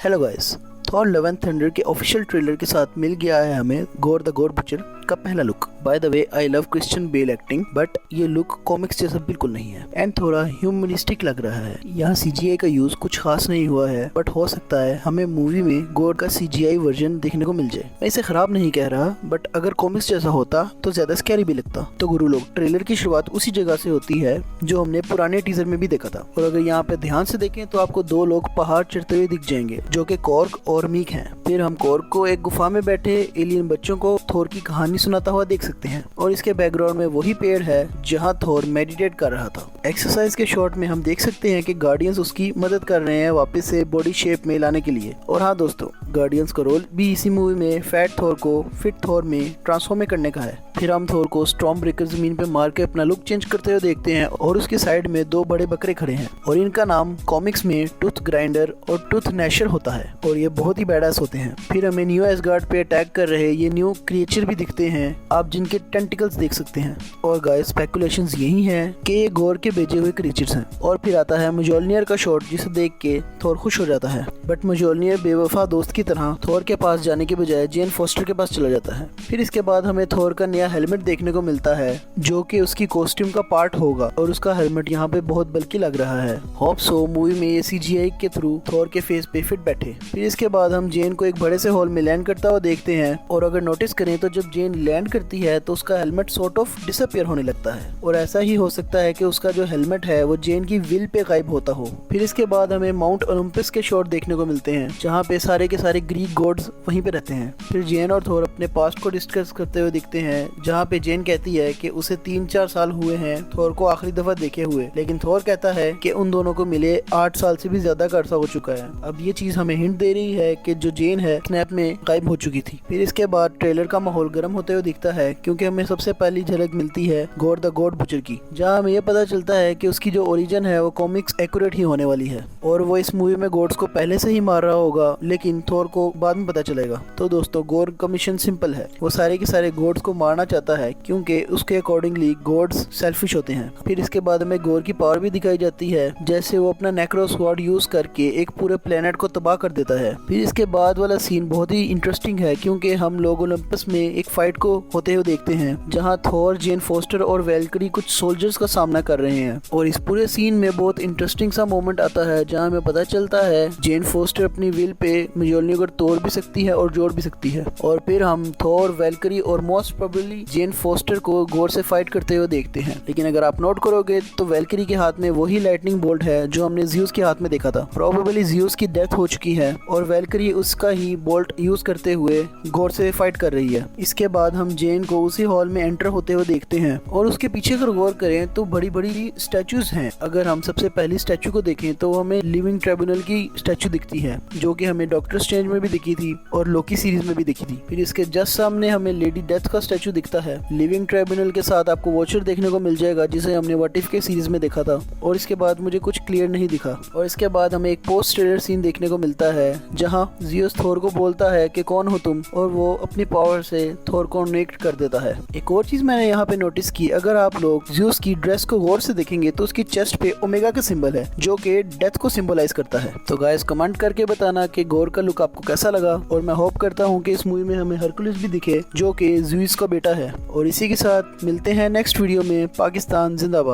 Hello guys, Thor love and thunder के official trailer के साथ मिल गया है हमें गोर द गोड बुचर का पहला look. By the way I love Christian Bale acting, but ये लुक कॉमिक्स जैसा बिल्कुल नहीं है एंड थोड़ा ह्यूमनिस्टिक लग रहा है। यहाँ CGI का यूज कुछ खास नहीं हुआ है, बट हो सकता है हमें मूवी में गोर का CGI वर्जन देखने को मिल जाए। मैं इसे खराब नहीं कह रहा, बट अगर कॉमिक्स जैसा होता तो ज्यादा स्कैरी भी लगता। तो गुरु लोग, ट्रेलर की शुरुआत उसी जगह से होती है जो हमने पुराने टीजर में भी देखा था। और अगर यहाँ पे ध्यान से देखें तो आपको दो लोग पहाड़ चढ़ते हुए दिख जाएंगे जो कि कॉर्ग और मीक हैं। फिर हम कॉर्ग को एक गुफा में बैठे एलियन बच्चों को थोर की कहानी सुनाता हुआ देख सकते हैं और इसके बैकग्राउंड में वही पेड़ है जहाँ थोर मेडिटेट कर रहा था। एक्सरसाइज के शॉट में हम देख सकते हैं कि गार्डियंस उसकी मदद कर रहे हैं वापस से बॉडी शेप में लाने के लिए। और हाँ दोस्तों, गार्डियंस का रोल भी इसी मूवी में फैट थोर को फिट थोर में ट्रांसफॉर्म करने का है। फिर हम थोर को स्टॉर्म ब्रेकर जमीन पे मार के अपना लुक चेंज करते हुए देखते हैं और उसके साइड में दो बड़े बकरे खड़े हैं और इनका नाम कॉमिक्स में टूथ ग्राइंडर और टूथ नैशर होता है और ये बहुत ही बैडास होते हैं। फिर हमें न्यू एसगार्ड पे अटैक कर रहे ये न्यू क्रिएचर भी दिखते हैं, आप जिनके टेंटिकल्स देख सकते हैं। और गाइस, स्पेकुलेशंस यही हैं कि ये गोर के भेजे हुए क्रिएचर्स हैं। और फिर आता है मजोल्नियर का शॉट जिसे देख के थोर खुश हो जाता है, बट मजोल्नियर बेवफा दोस्त की तरह थोर के पास जाने के बजाय जेन फोस्टर के पास चला जाता है। फिर इसके बाद हमें थोर का नया हेलमेट देखने को मिलता है जो कि उसकी कॉस्ट्यूम का पार्ट होगा और उसका हेलमेट यहाँ पे बहुत बल्कि लग रहा है। होप सो मूवी में ये CGI के थ्रू थोर के फेस पे फिट बैठे। फिर इसके बाद हम जेन को एक बड़े से हॉल में लैंड करता हुआ देखते हैं और अगर नोटिस करें तो जब जेन लैंड करती है तो उसका हेलमेट सॉर्ट ऑफ डिसअपियर होने लगता है और ऐसा ही हो सकता है कि उसका जो हेलमेट है वो जेन की विल पे गायब होता हो। फिर इसके बाद हमें माउंट ओलंपस के शॉट देखने को मिलते हैं जहाँ पे सारे के सारे ग्रीक गॉड्स वहीं पे रहते हैं। फिर जेन और थोर अपने पास्ट को डिस्कस करते हुए दिखते हैं जहाँ पे जेन कहती है कि उसे 3-4 साल हुए हैं थोर को आखिरी दफा देखे हुए, लेकिन थोर कहता है कि उन दोनों को मिले 8 साल से भी ज्यादा का अरसा हो चुका है। अब ये चीज हमें हिंट दे रही है कि जो जेन है स्नैप में गायब हो चुकी थी। फिर इसके बाद ट्रेलर का माहौल गर्म होते हुए दिखता है क्योंकि हमें सबसे पहली झलक मिलती है गोर द गॉड बुचर की, जहाँ हमें यह पता चलता है कि उसकी जो ओरिजिन है वो कॉमिक्स एक्यूरेट ही होने वाली है और वो इस मूवी में गॉड्स को पहले से ही मार रहा होगा, लेकिन थोर को बाद में पता चलेगा। तो दोस्तों, गोर का मिशन सिंपल है, वो सारे के सारे गॉड्स को मारना चाहता है क्योंकि उसके अकॉर्डिंगली गॉड्स सेल्फिश होते हैं। फिर इसके बाद हमें गोर की पावर भी दिखाई जाती है, जैसे वो अपना नेक्रो स्वॉर्ड यूज करके एक पूरे प्लेनेट को तबाह कर देता है। फिर इसके बाद वाला सीन बहुत ही इंटरेस्टिंग है क्योंकि हम लोग ओलंपस में एक फाइट को होते हुए देखते हैं जहां थोर, जेन फोस्टर और वेलकरी कुछ सोल्जर्स का सामना कर रहे हैं। और इस पूरे सीन में बहुत इंटरेस्टिंग सा मोमेंट आता है जहां हमें पता चलता है जेन फोस्टर अपनी विल पे मजोल्नियर को तोड़ भी सकती है और जोड़ भी सकती है। और फिर हम थोर, वेलकरी और मोस्ट प्रोबेबली जेन फोस्टर को गोर से फाइट करते हुए देखते हैं। लेकिन अगर आप नोट करोगे तो वेलकरी के हाथ में वही लाइटनिंग बोल्ट है जो हमने ज़्यूस के हाथ में देखा था। प्रोबेबली ज़्यूस की डेथ हो चुकी है और वेलकरी उसका ही बोल्ट यूज करते हुए गोर से फाइट कर रही है। इसके बाद हम जेन को उसी हॉल में एंटर होते हुए देखते हैं और उसके पीछे अगर गौर करें तो बड़ी बड़ी स्टैचूज हैं। अगर हम सबसे पहली स्टैचू को देखें तो हमें लिविंग ट्रिब्यूनल की स्टैचू दिखती है जो कि हमें डॉक्टर स्ट्रेंज में भी दिखी थी और लोकी सीरीज में भी दिखी थी। फिर इसके जस्ट सामने हमें लेडी डेथ का स्टैचू दिखता है। लिविंग ट्रिब्यूनल के साथ आपको वॉचर देखने को मिल जाएगा जिसे हमने व्हाट इफ के सीरीज में देखा था। और इसके बाद मुझे कुछ क्लियर नहीं दिखा। और इसके बाद हमें एक पोस्ट ट्रेलर सीन देखने को मिलता है जहाँ ज़्यूस थोर को बोलता है कि कौन हो तुम, और वो अपनी पावर से थोर को कनेक्ट कर देता है। एक और चीज मैंने यहाँ पे नोटिस की, अगर आप लोग ज़्यूस की ड्रेस को गौर से देखेंगे तो उसकी चेस्ट पे ओमेगा का सिंबल है जो कि डेथ को सिंबलाइज करता है। तो गाइस, कमेंट करके बताना कि गौर का लुक आपको कैसा लगा और मैं होप करता हूँ कि इस मूवी में हमें हरकुलिस भी दिखे जो कि ज़्यूस का बेटा है। और इसी के साथ मिलते हैं नेक्स्ट वीडियो में। पाकिस्तान जिंदाबाद।